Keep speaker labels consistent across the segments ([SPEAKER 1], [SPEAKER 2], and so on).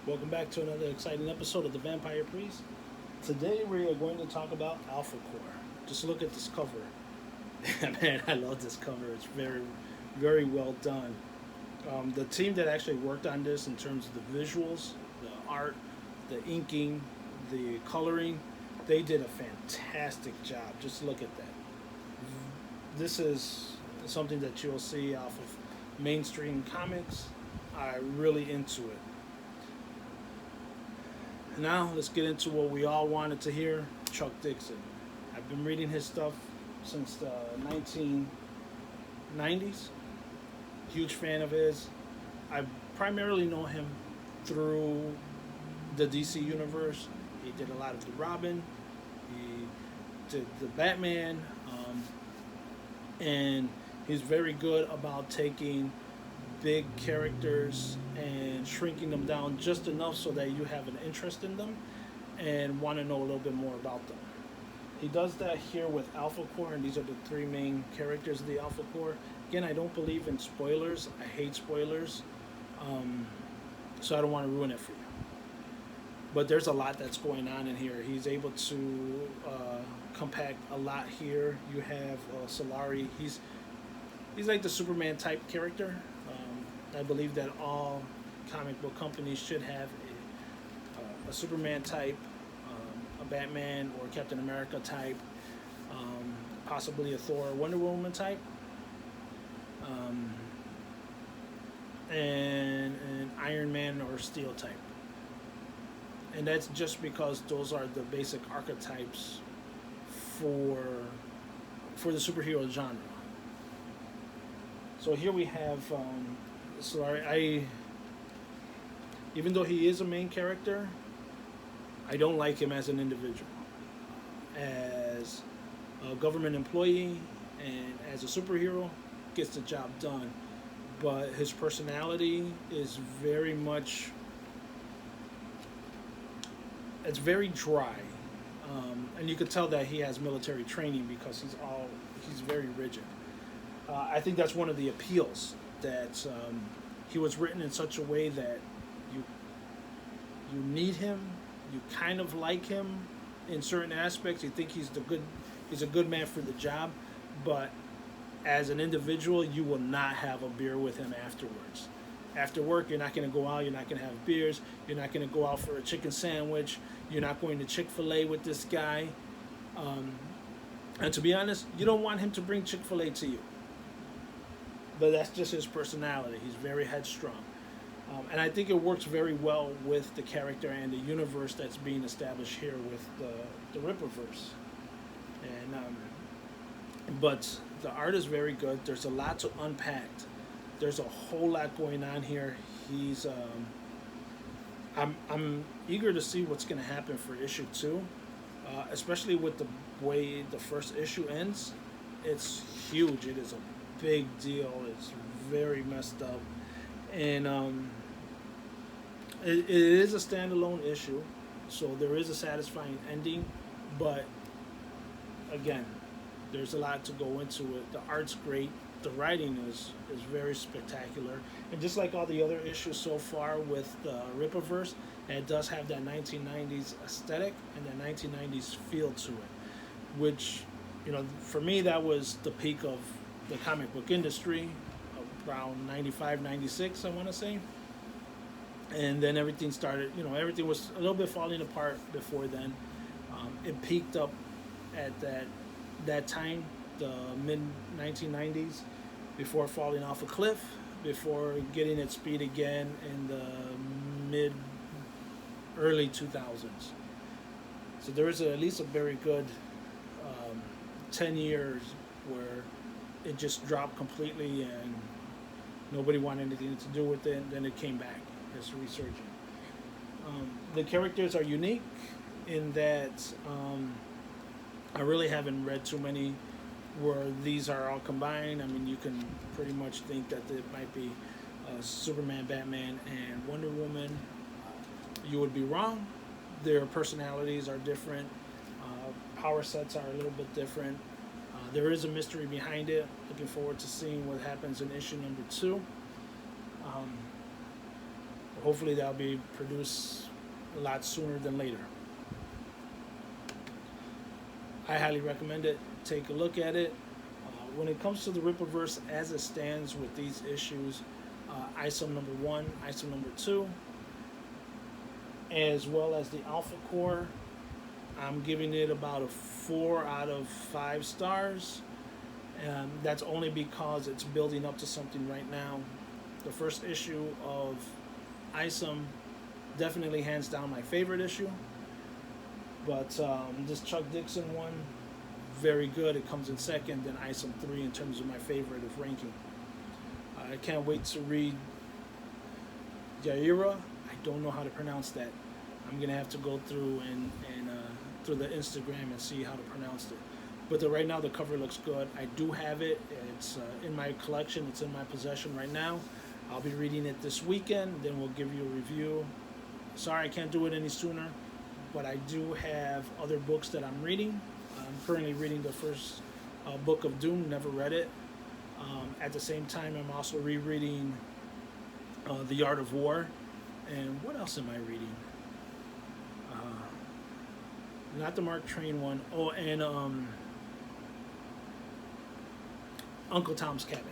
[SPEAKER 1] Welcome back to another exciting episode of the Vampire Priest. Today we are going to talk about Alphacore. Just look at this cover. Man, I love this cover. It's very well done. The team that actually worked on this in terms of the visuals, the art, the inking, the coloring, they did a fantastic job. Just look at that. This is something that you'll see off of mainstream comics. I'm really into it. Now let's get into what we all wanted to hear. Chuck Dixon. I've been reading his stuff since the 1990s. Huge fan of his. I primarily know him through the DC universe. He did a lot of the Robin. He did the Batman, and he's very good about taking big characters and shrinking them down just enough so that you have an interest in them and want to know a little bit more about them. He does that here with Alphacore, and these are the three main characters of the Alphacore. Again, I don't believe in spoilers. I hate spoilers, so I don't want to ruin it for you. But there's a lot that's going on in here. He's able to compact a lot here. You have Solari. He's like the Superman type character. I believe that all comic book companies should have a Superman type, a Batman or Captain America type, possibly a Thor or Wonder Woman type, um, and an Iron Man or Steel type. And that's just because those are the basic archetypes for the superhero genre. So here we have. So even though he is a main character, I don't like him as an individual, as a government employee, and as a superhero, gets the job done. But his personality is very much, it's very dry, and you could tell that he has military training because he's very rigid. I think that's one of the appeals that he was written in such a way that you you need him, you kind of like him in certain aspects. You think he's a good man for the job, but as an individual, you will not have a beer with him afterwards. After work, you're not going to go out. You're not going to have beers. You're not going to go out for a chicken sandwich. You're not going to Chick-fil-A with this guy. And to be honest, you don't want him to bring Chick-fil-A to you. But that's just his personality. He's very headstrong. And I think it works very well with the character and the universe that's being established here with the Ripperverse. But the art is very good. There's a lot to unpack. There's a whole lot going on here. I'm eager to see what's going to happen for issue 2, especially with the way the first issue ends. It's huge. It is a big deal. It's very messed up, and it is a standalone issue, so there is a satisfying ending. But again, there's a lot to go into it. The art's great. The writing is very spectacular, and just like all the other issues so far with the Rippaverse, it does have that 1990s aesthetic and that 1990s feel to it, which, for me, that was the peak of the comic book industry, around 95, 96, I want to say. And then everything started, everything was a little bit falling apart before then. It peaked up at that time, the mid 1990s, before falling off a cliff, before getting its speed again in the mid early 2000s. So there is at least a very good 10 years where it just dropped completely and nobody wanted anything to do with it. And then it came back. It's resurgent. The characters are unique in that I really haven't read too many where these are all combined. I mean, you can pretty much think that it might be Superman, Batman, and Wonder Woman. You would be wrong. Their personalities are different. Power sets are a little bit different. There is a mystery behind it. Looking forward to seeing what happens in issue number 2. hopefully that'll be produced a lot sooner than later. I highly recommend it. Take a look at it. When it comes to the Rippaverse as it stands with these issues, ISOM number 1, ISOM number 2, as well as the Alphacore, I'm giving it about a 4 out of 5 stars. That's only because it's building up to something right now. The first issue of ISOM, definitely hands down my favorite issue. But this Chuck Dixon one, very good. It comes in second, then ISOM 3 in terms of my favorite of ranking. I can't wait to read Yaira. I don't know how to pronounce that. I'm gonna have to go through and through the Instagram and see how to pronounce it. But right now the cover looks good. I do have it. It's in my collection. It's in my possession right now. I'll be reading it this weekend. Then we'll give you a review. Sorry I can't do it any sooner, but I do have other books that I'm reading. I'm currently reading the first book of Doom. Never read it. At the same time, I'm also rereading The Art of War. And what else am I reading? Not the Mark Twain one. Oh, and Uncle Tom's Cabin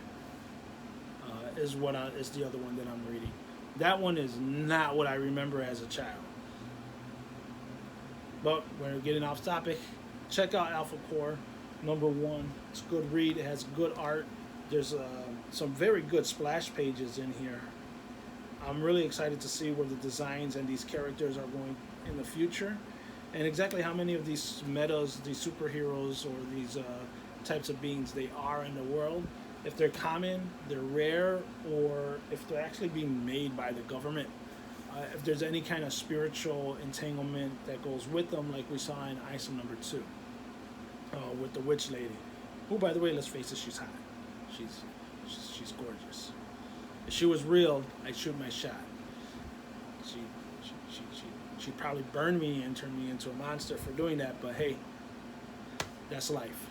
[SPEAKER 1] is the other one that I'm reading. That one is not what I remember as a child. But we're getting off topic. Check out Alphacore number 1. It's a good read. It has good art. There's some very good splash pages in here. I'm really excited to see where the designs and these characters are going in the future, and exactly how many of these metas, these superheroes, or these types of beings they are in the world. If they're common, they're rare, or if they're actually being made by the government. If there's any kind of spiritual entanglement that goes with them, like we saw in ISOM number 2 with the witch lady, who, by the way, let's face it, she's hot. She's gorgeous. If she was real, I'd shoot my shot. She'd probably burn me and turn me into a monster for doing that, but hey, that's life.